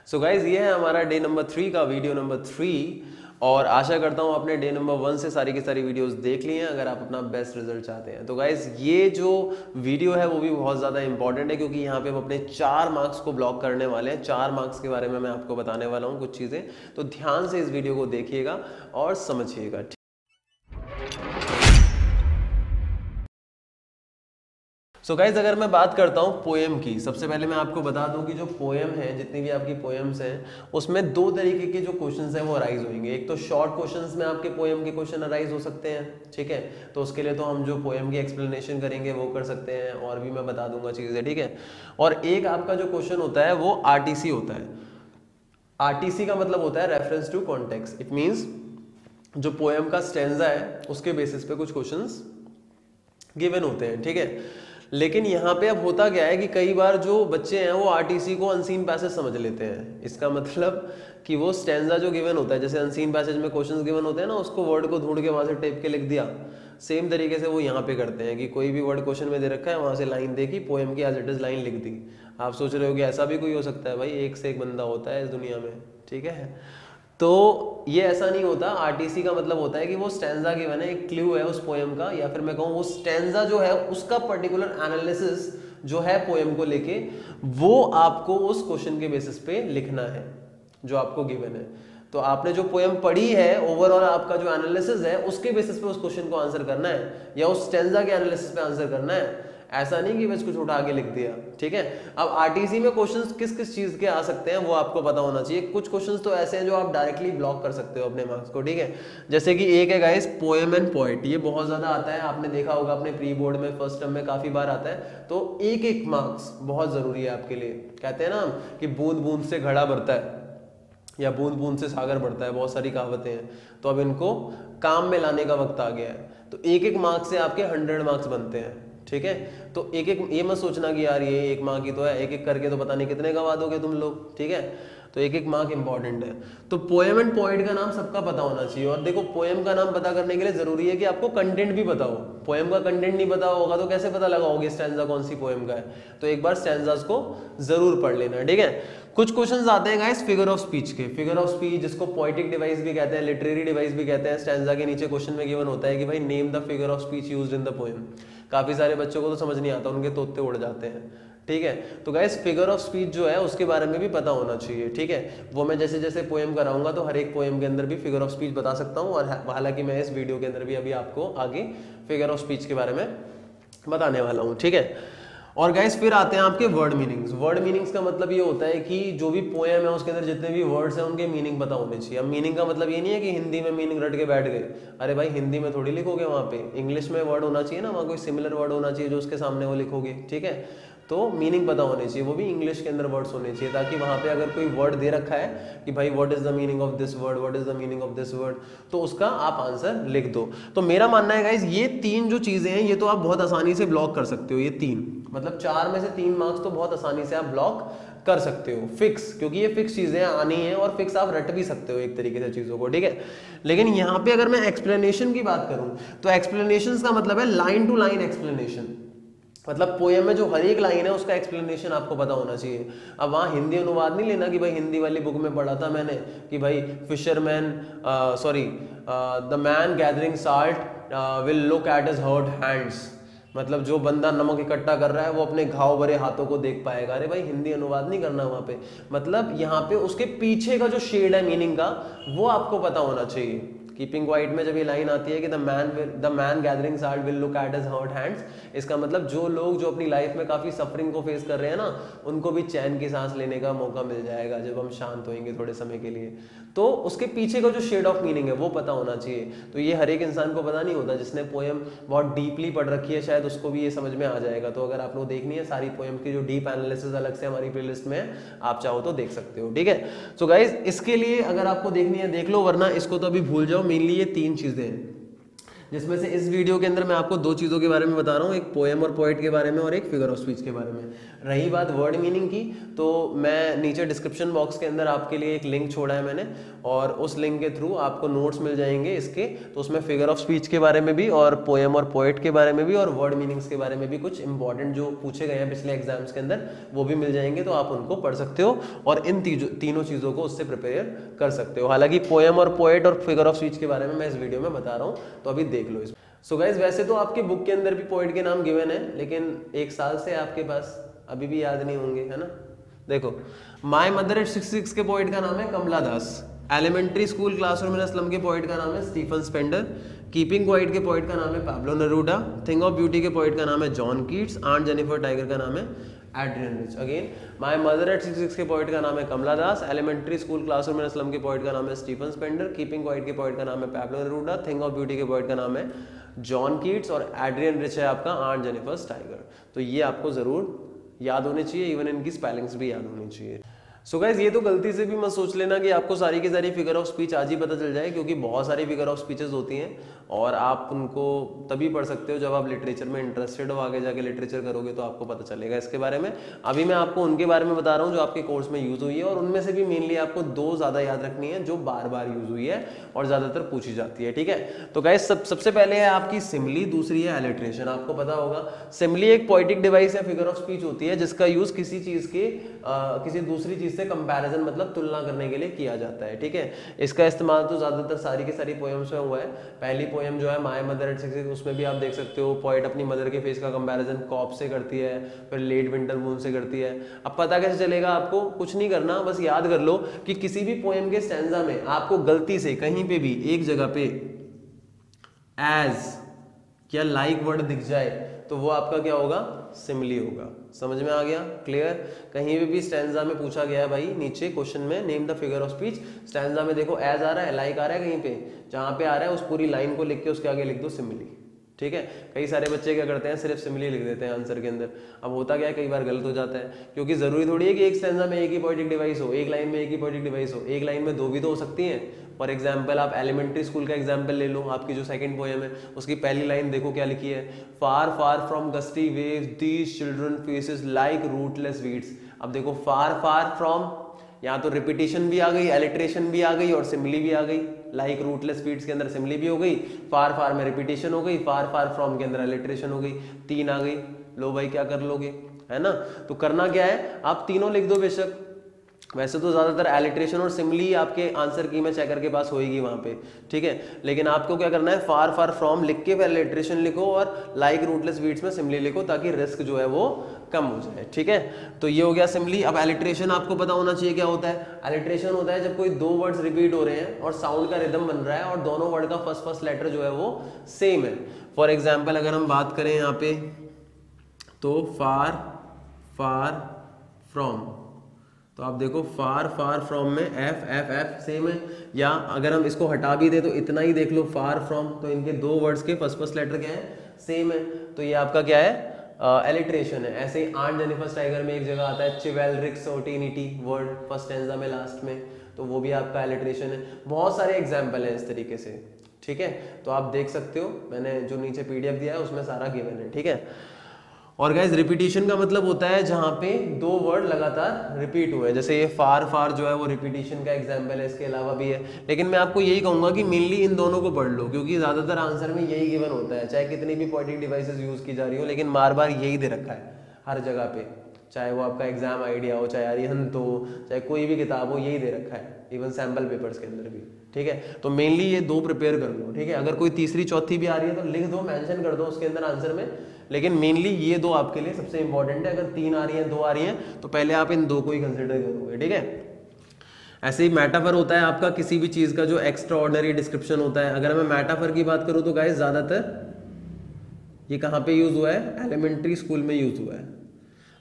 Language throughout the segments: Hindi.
सो गाइज ये है हमारा डे नंबर 3 का वीडियो नंबर 3 और आशा करता हूँ आपने डे नंबर 1 से सारी की सारी वीडियोस देख ली हैं अगर आप अपना बेस्ट रिजल्ट चाहते हैं। तो गाइज ये जो वीडियो है वो भी बहुत ज़्यादा इंपॉर्टेंट है क्योंकि यहाँ पे हम अपने 4 मार्क्स को ब्लॉक करने वाले हैं। 4 मार्क्स के बारे में मैं आपको बताने वाला हूँ कुछ चीज़ें, तो ध्यान से इस वीडियो को देखिएगा और समझिएगा। सो गाइज अगर मैं बात करता हूँ पोएम की, सबसे पहले मैं आपको बता दूं कि जो पोएम है, जितनी भी आपकी पोएम्स हैं, उसमें 2 तरीके के जो क्वेश्चंस हैं वो अराइज होंगे। एक तो शॉर्ट क्वेश्चंस में आपके पोएम के क्वेश्चन अराइज हो सकते हैं, ठीक है, तो उसके लिए तो हम जो पोएम की एक्सप्लेनेशन करेंगे वो कर सकते हैं और भी मैं बता दूंगा चीज़ें, ठीक है। और एक आपका जो क्वेश्चन होता है वो आरटीसी होता है। आरटीसी का मतलब होता है reference to context. It means जो पोएम का स्टैंजा है उसके बेसिस पे कुछ क्वेश्चंस गिवन होते हैं, ठीक है। लेकिन यहाँ पे अब होता क्या है कि कई बार जो बच्चे हैं वो आरटीसी को अनसीन पैसेज समझ लेते हैं। इसका मतलब कि वो स्टैंजा जो गिवन होता है, जैसे अनसीन पैसेज में क्वेश्चंस गिवन होते हैं ना, उसको वर्ड को ढूंढ के वहां से टेप के लिख दिया, सेम तरीके से वो यहाँ पे करते हैं कि कोई भी वर्ड क्वेश्चन में दे रखा है, वहां से लाइन देखी, पोएम की एज इट इज लाइन लिख दी। आप सोच रहे हो कि ऐसा भी कोई हो सकता है? भाई एक से एक बंदा होता है इस दुनिया में, ठीक है। तो ये ऐसा नहीं होता। आरटीसी का मतलब होता है कि वो स्टैंजा गिवन है, एक क्लू है उस पोएम का, या फिर मैं कहूँ वो स्टैंजा जो है उसका पर्टिकुलर एनालिसिस जो है पोएम को लेके, वो आपको उस क्वेश्चन के बेसिस पे लिखना है जो आपको गिवन है। तो आपने जो पोएम पढ़ी है, ओवरऑल आपका जो एनालिसिस है उसके बेसिस पे उस क्वेश्चन को आंसर करना है या उस स्टैंजा के एनालिसिस पे आंसर करना है। ऐसा नहीं कि बस कुछ उठा के लिख दिया, ठीक है। अब आरटीसी में क्वेश्चंस किस किस चीज के आ सकते हैं वो आपको पता होना चाहिए। कुछ क्वेश्चंस तो ऐसे हैं जो आप डायरेक्टली ब्लॉक कर सकते हो अपने मार्क्स को, ठीक है। जैसे कि एक है गाइस पोएम एंड पोएट, ये बहुत ज्यादा आता है, आपने देखा होगा अपने प्री बोर्ड में फर्स्ट टर्म में काफी बार आता है। तो एक मार्क्स बहुत जरूरी है आपके लिए। कहते हैं ना कि बूंद बूंद से घड़ा भरता है या बूंद बूंद से सागर बढ़ता है, बहुत सारी कहावतें हैं। तो अब इनको काम में लाने का वक्त आ गया है। तो एक मार्क्स से आपके 100 मार्क्स बनते हैं, ठीक है। तो एक ये मत सोचना कि यार ये 1 मार्क ही तो है, एक करके तो पता नहीं कितने गवा दोगे तुम लोग, ठीक है। तो एक मार्क इंपॉर्टेंट है। तो पोएम एंड पोएट का नाम सबका पता होना चाहिए। और देखो पोएम का नाम पता करने के लिए जरूरी है कि आपको कंटेंट भी पता हो। पोएम का कंटेंट नहीं पता होगा तो कैसे पता लगाओगे स्टैंजा कौन सी पोएम का है? तो एक बार स्टैंजास को जरूर पढ़ लेना, ठीक है। कुछ क्वेश्चंस आते हैं गाइस फिगर ऑफ स्पीच के। फिगर ऑफ स्पीच जिसको पोएटिक डिवाइस भी कहते हैं, लिटरेरी डिवाइस भी कहते हैं। स्टैंजा के नीचे क्वेश्चन में गिवन होता है कि भाई name the figure of speech used in the poem. काफी सारे बच्चों को तो समझ नहीं आता, उनके तोते उड़ जाते हैं, ठीक है। तो गाइस फिगर ऑफ स्पीच जो है उसके बारे में भी पता होना चाहिए, ठीक है। वो मैं जैसे जैसे पोएम कराऊंगा तो हर एक पोएम के अंदर भी फिगर ऑफ स्पीच बता सकता हूँ। और हालांकि मैं इस वीडियो के अंदर भी अभी आपको आगे फिगर ऑफ स्पीच के बारे में बताने वाला हूँ, ठीक है। और गाइस फिर आते हैं आपके वर्ड मीनिंग्स। वर्ड मीनिंग्स का मतलब ये होता है कि जो भी पोएम है उसके अंदर जितने भी वर्ड्स हैं उनके मीनिंग पता होने चाहिए। अब मीनिंग का मतलब ये नहीं है कि हिंदी में मीनिंग रट के बैठ गए। अरे भाई हिंदी में थोड़ी लिखोगे, वहाँ पे इंग्लिश में वर्ड होना चाहिए ना, वहाँ कोई सिमिलर वर्ड होना चाहिए जो उसके सामने वो लिखोगे, ठीक है। तो मीनिंग पता होने चाहिए, वो भी इंग्लिश के अंदर वर्ड्स होने चाहिए, ताकि वहाँ पे अगर कोई वर्ड दे रखा है कि भाई what is the meaning of this word, what is the meaning of this word, तो उसका आप आंसर लिख दो। तो मेरा मानना है गाइस ये 3 जो चीजें हैं ये तो आप बहुत आसानी से ब्लॉक कर सकते हो। ये 3 मतलब 4 में से 3 मार्क्स तो बहुत आसानी से आप ब्लॉक कर सकते हो फिक्स, क्योंकि ये फिक्स चीजें आनी है और फिक्स आप रट भी सकते हो एक तरीके से चीजों को, ठीक है। लेकिन यहाँ पे अगर मैं एक्सप्लेनेशन की बात करूं तो एक्सप्लेनेशन का मतलब है लाइन टू लाइन एक्सप्लेनेशन। मतलब पोएम में जो हर एक लाइन है उसका एक्सप्लेनेशन आपको पता होना चाहिए। अब वहाँ हिंदी अनुवाद नहीं लेना कि भाई हिंदी वाली बुक में पढ़ा था मैंने कि भाई fisherman the man gathering salt will look at his hurt hands, मतलब जो बंदा नमक इकट्ठा कर रहा है वो अपने घाव भरे हाथों को देख पाएगा। अरे भाई हिंदी अनुवाद नहीं करना वहाँ पे, मतलब यहाँ पे उसके पीछे का जो शेड है मीनिंग का वो आपको पता होना चाहिए। कीपिंग क्वाइट में जब ये लाइन आती है कि the man gathering salt will look at his hurt hands, इसका मतलब जो लोग जो अपनी लाइफ में काफी सफरिंग को फेस कर रहे हैं ना, उनको भी चैन की सांस लेने का मौका मिल जाएगा जब हम शांत होंगे थोड़े समय के लिए। तो उसके पीछे का जो शेड ऑफ मीनिंग है वो पता होना चाहिए। तो ये हर एक इंसान को पता नहीं होता। जिसने पोएम बहुत डीपली पढ़ रखी है शायद उसको भी ये समझ में आ जाएगा। तो अगर आपको देखनी है सारी पोएम की जो डीप एनालिसिस अलग से हमारी प्लेलिस्ट में है, आप चाहो तो देख सकते हो, ठीक है। सो गाइज इसके लिए अगर आपको देखनी है देख लो, वरना इसको तो अभी भूल जाओ। मेनली ये 3 चीजें हैं जिसमें से इस वीडियो के अंदर मैं आपको 2 चीजों के बारे में बता रहा हूँ, एक पोएम और पोएट के बारे में और एक फिगर ऑफ स्पीच के बारे में। रही बात वर्ड मीनिंग की, तो मैं नीचे डिस्क्रिप्शन बॉक्स के अंदर आपके लिए एक लिंक छोड़ा है मैंने, और उस लिंक के थ्रू आपको नोट्स मिल जाएंगे इसके। तो उसमें फिगर ऑफ स्पीच के बारे में भी, और पोएम और पोएट के बारे में भी, और वर्ड मीनिंग्स के बारे में भी कुछ इंपॉर्टेंट जो पूछे गए हैं पिछले एग्जाम्स के अंदर वो भी मिल जाएंगे। तो आप उनको पढ़ सकते हो और इन तीनों चीज़ों को उससे प्रिपेयर कर सकते हो। हालांकि पोएम और पोएट और फिगर ऑफ स्पीच के बारे में मैं इस वीडियो में बता रहा हूँ, तो अभी देख लो इसमें। सो गाइज, वैसे तो आपकी बुक के अंदर भी पोएट के नाम गिवन है, लेकिन एक साल से आपके पास अभी भी याद नहीं होंगे, है ना। देखो, माय मदर एट 66 के पोएट का नाम है Kamala Das. Elementary school classroom in slum के पोएट का नाम है स्टीफन स्पेंडर। कीपिंग क्वाइट के पोएट का नाम है Pablo Neruda. Thing of beauty के पोएट का नाम है John Keats. Aunt Jennifer tiger का नाम है Adrienne Rich. Again, my mother at 66 के पोएट का नाम है Kamala Das. Elementary school classroom in slum के पोएट का नाम है स्टीफन स्पेंडर। कीपिंग क्वाइट के पोएट का नाम है Pablo Neruda. Thing of beauty के पोएट का नाम है जॉन कीट्स, और एड्रियन रिच है आपका आंट जेनिफर टाइगर। तो ये आपको जरूर याद होने चाहिए, इवन इनकी स्पेलिंग्स भी याद होनी चाहिए। सो गाइज, ये तो गलती से भी मत सोच लेना कि आपको सारी की सारी फिगर ऑफ स्पीच आज ही पता चल जाए, क्योंकि बहुत सारी फिगर ऑफ स्पीचेस होती हैं और आप उनको तभी पढ़ सकते हो जब आप लिटरेचर में इंटरेस्टेड हो। आगे जाके लिटरेचर करोगे तो आपको पता चलेगा इसके बारे में। अभी मैं आपको उनके बारे में बता रहा हूँ जो आपके कोर्स में यूज हुई है, और उनमें से भी मेनली आपको दो ज़्यादा याद रखनी है जो बार बार यूज हुई है और ज़्यादातर पूछी जाती है, ठीक है। तो गाइज, सबसे पहले है आपकी सिमली, दूसरी है एलिट्रेशन। आपको पता होगा सिमली एक पोइटिक डिवाइस या फिगर ऑफ स्पीच होती है जिसका यूज किसी चीज़ के किसी दूसरी चीज़ से कंपैरिजन मतलब तुलना करने के लिए किया जाता है, ठीक है। इसका इस्तेमाल तो ज़्यादातर सारी की सारी पोएम्स में हुआ है। पहली पोएम जो है माय मदर एट 66, उसमें भी आप देख सकते हो पोएट अपनी मदर के फेस का कंपैरिजन कॉप से करती है, फिर लेट विंटर मून से करती है। अब पता कैसे चलेगा आपको? कुछ नहीं करना, बस याद कर लो कि किसी भी पोएम के स्टैंजा में आपको गलती से कहीं पे भी एक जगह पे एज या लाइक वर्ड दिख जाए तो वो आपका क्या होगा? सिमली होगा। समझ में आ गया? क्लियर? कहीं भी स्टैंजा में पूछा गया है भाई, नीचे क्वेश्चन में name the figure of speech, stanza में देखो एज आ रहा है, लाइक आ रहा है, कहीं पे जहां पे आ रहा है उस पूरी लाइन को लिख के उसके आगे लिख दो सिमली, ठीक है। कई सारे बच्चे क्या करते हैं, सिर्फ सिमली लिख देते हैं आंसर के अंदर। अब होता क्या है, कई बार गलत हो जाता है, क्योंकि जरूरी थोड़ी है कि एक स्टैंजा में एक ही पोएटिक डिवाइस हो, एक लाइन में एक ही पोएटिक डिवाइस हो, एक लाइन में दो भी तो हो सकती हैं। फॉर एग्जाम्पल, आप एलिमेंट्री स्कूल का एग्जाम्पल ले लो, आपकी जो सेकंड पोएम है उसकी पहली लाइन देखो क्या लिखी है, far far from gusty waves these children faces like rootless weeds. अब देखो फार फार फ्रॉम, यहाँ तो रिपीटिशन भी आ गई, एलिट्रेशन भी आ गई और सिमली भी आ गई। लाइक रूटलेस वीड्स के अंदर सिमली भी हो गई, फार फार में रिपीटिशन हो गई, फार फार फ्रॉम के अंदर एलिट्रेशन हो गई, तीन आ गई। लो भाई, क्या कर लोगे, है ना। तो करना क्या है, आप तीनों लिख दो बेशक। वैसे तो ज्यादातर एलिट्रेशन और सिमली आपके आंसर की में चेकर के पास होएगी वहां पे, ठीक है। लेकिन आपको क्या करना है, फार फार फ्रॉम लिख के फिर एलिट्रेशन लिखो और लाइक रूटलेस वीड्स में सिमली लिखो, ताकि रिस्क जो है वो कम हो जाए, ठीक है। तो ये हो गया सिमली। अब एलिट्रेशन आपको पता होना चाहिए क्या होता है। एलिट्रेशन होता है जब कोई दो वर्ड्स रिपीट हो रहे हैं और साउंड का रिदम बन रहा है और दोनों वर्ड का फर्स्ट लेटर जो है वो सेम है। फॉर एग्जाम्पल, अगर हम बात करें यहाँ पे, तो फार फार फ्रॉम, तो आप देखो फार फार फ्रॉम में एफ एफ एफ सेम है। या अगर हम इसको हटा भी दे तो इतना ही देख लो, फार फ्रॉम, तो इनके दो वर्ड्स के फर्स्ट लेटर क्या है, सेम है। तो ये आपका क्या है, एलिट्रेशन है। ऐसे ही आंट जेनिफर टाइगर में एक जगह आता है चिवेलरिक सर्टेनिटी वर्ड फर्स्ट स्टैंजा में लास्ट में, तो वो भी आपका एलिट्रेशन है। बहुत सारे एग्जाम्पल हैं इस तरीके से, ठीक है। तो आप देख सकते हो, मैंने जो नीचे PDF दिया है उसमें सारा गिवन है, ठीक है। और गाइज, रिपीटिशन का मतलब होता है जहां पे दो वर्ड लगातार रिपीट हुए, जैसे ये फार फार जो है वो रिपीटिशन का एग्जांपल है, इसके अलावा भी है। लेकिन मैं आपको यही कहूंगा कि मेनली इन दोनों को पढ़ लो, क्योंकि ज्यादातर आंसर में यही गिवन होता है, चाहे कितनी भी पोएटिक डिवाइसेस यूज की जा रही हो, लेकिन बार बार यही दे रखा है हर जगह पे, चाहे वो आपका एग्जाम आइडिया हो, चाहे अरिहंत हो, चाहे कोई भी किताब हो, यही दे रखा है, इवन सैम्पल पेपर्स के अंदर भी, ठीक है। तो मेनली ये दो प्रिपेयर कर लो, ठीक है। अगर कोई तीसरी चौथी भी आ रही है तो लिख दो, मेंशन कर दो उसके अंदर आंसर में, लेकिन मेनली ये दो आपके लिए सबसे इंपॉर्टेंट है। अगर तीन आ रही है, दो आ रही है, तो पहले आप इन दो को ही कंसिडर करोगे, ठीक है। ऐसे ही मेटाफर होता है आपका किसी भी चीज का जो एक्स्ट्रा ऑर्डिनरी डिस्क्रिप्शन होता है। अगर मैं मेटाफर की बात करूं तो गाइस, ज्यादातर ये कहाँ पे यूज हुआ है, एलिमेंट्री स्कूल में यूज हुआ है।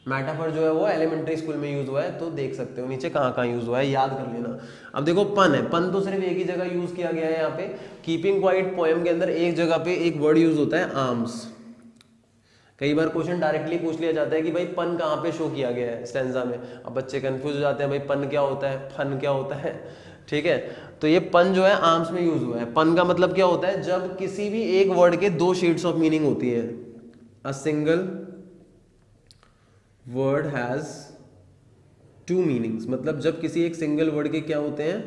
मेटाफर जो है वो एलिमेंट्री स्कूल में यूज हुआ है, तो देख सकते हो नीचे कहाँ यूज हुआ है, याद कर लेना। अब देखो पन है, पन तो सिर्फ एक ही जगह यूज किया गया है यहाँ पे। कीपिंग क्वाइट पोएम के अंदर एक जगह पे एक वर्ड यूज होता है, आर्म्स। कई बार क्वेश्चन डायरेक्टली पूछ लिया जाता है कि भाई पन कहाँ पे शो किया गया है स्टैंजा में। अब बच्चे कंफ्यूज हो जाते हैं, भाई पन क्या होता है, फन क्या होता है, ठीक है। तो ये पन जो है आर्म्स में यूज हुआ है। पन का मतलब क्या होता है, जब किसी भी एक वर्ड के दो शेड्स ऑफ मीनिंग होती है, a single word has two meanings, मतलब जब किसी एक सिंगल वर्ड के क्या होते हैं,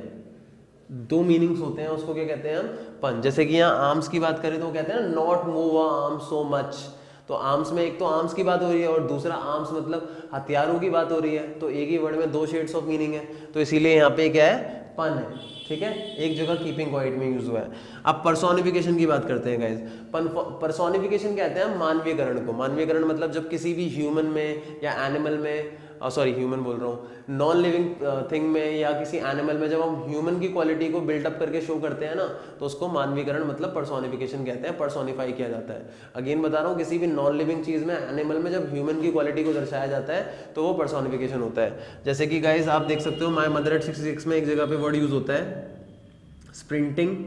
दो मीनिंग्स होते हैं, उसको क्या कहते हैं हम, पन। जैसे कि यहाँ आर्म्स की बात करें तो वो कहते हैं ना not move arm so much, तो आर्म्स में एक तो आर्म्स की बात हो रही है और दूसरा आर्म्स मतलब हथियारों की बात हो रही है, तो एक ही वर्ड में दो शेड्स ऑफ मीनिंग है, तो इसीलिए यहाँ पे क्या है, पन है, ठीक है, एक जगह कीपिंग क्वाइट में यूज हुआ है। अब पर्सोनिफिकेशन की बात करते हैं गाइज। पर्सोनिफिकेशन कहते हैं मानवीयकरण को। मानवीयकरण मतलब जब किसी भी ह्यूमन में या एनिमल में, सॉरी ह्यूमन बोल रहा हूँ, नॉन लिविंग थिंग में या किसी एनिमल में जब हम ह्यूमन की क्वालिटी को बिल्डअप करके शो करते हैं ना, तो उसको मानवीकरण मतलब पर्सोनिफिकेशन कहते हैं, पर्सोनिफाई किया जाता है। अगेन बता रहा हूँ, किसी भी नॉन लिविंग चीज़ में, एनिमल में जब ह्यूमन की क्वालिटी को दर्शाया जाता है तो वो पर्सोनिफिकेशन होता है। जैसे कि गाइज आप देख सकते हो माय मदर एट 66 में एक जगह पे वर्ड यूज होता है स्प्रिंटिंग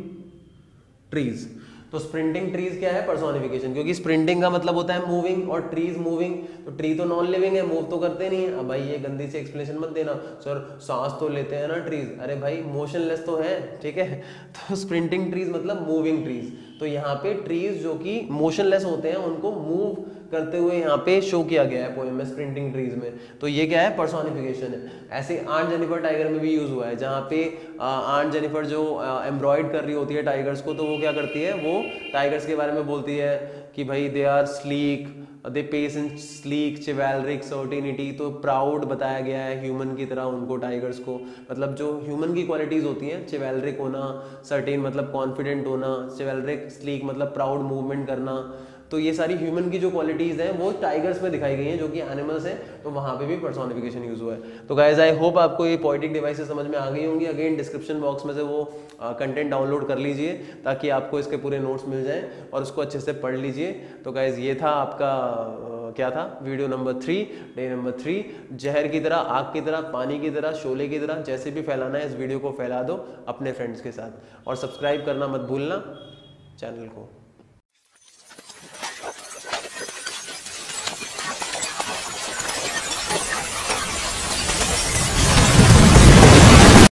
ट्रीज। तो स्प्रिंटिंग ट्रीज क्या है, पर्सोनिफिकेशन, क्योंकि स्प्रिंटिंग का मतलब होता है मूविंग और ट्रीज मूविंग, तो ट्री तो नॉन लिविंग है, मूव तो करते नहीं है। अब भाई ये गंदी सी एक्सप्लेनेशन मत देना, सर सांस तो लेते हैं ना ट्रीज, अरे भाई मोशनलेस तो है, ठीक है। तो स्प्रिंटिंग ट्रीज मतलब मूविंग ट्रीज, तो यहाँ पे ट्रीज जो कि मोशनलेस होते हैं उनको मूव करते हुए यहाँ पे शो किया गया है पोएम में, स्प्रिंटिंग ट्रीज में, तो ये क्या है, पर्सोनिफिकेशन है। ऐसे आंट जेनिफर टाइगर में भी यूज हुआ है, जहाँ पे आंट जेनिफर जो एम्ब्रॉयड कर रही होती है टाइगर्स को, तो वो क्या करती है, वो टाइगर्स के बारे में बोलती है कि भाई they are sleek, they pace in sleek chivalric certainty, तो प्राउड बताया गया है ह्यूमन की तरह उनको, टाइगर्स को, मतलब जो ह्यूमन की क्वालिटीज होती हैं, चिवैलरिक होना, सर्टेन मतलब कॉन्फिडेंट होना, चिवैलरिक, स्लीक मतलब प्राउड मूवमेंट करना, तो ये सारी ह्यूमन की जो क्वालिटीज हैं वो टाइगर्स में दिखाई गई हैं जो कि एनिमल्स हैं, तो वहाँ पे भी पर्सोनिफिकेशन यूज हुआ है। तो गाइज आई होप आपको ये पोएटिक डिवाइसेस समझ में आ गई होंगी। अगेन डिस्क्रिप्शन बॉक्स में से वो कंटेंट डाउनलोड कर लीजिए ताकि आपको इसके पूरे नोट्स मिल जाएं और उसको अच्छे से पढ़ लीजिए। तो गाइज ये था आपका क्या था, वीडियो नंबर 3, डे नंबर 3। जहर की तरह, आग की तरह, पानी की तरह, शोले की तरह, जैसे भी फैलाना है इस वीडियो को फैला दो अपने फ्रेंड्स के साथ, और सब्सक्राइब करना मत भूलना चैनल को।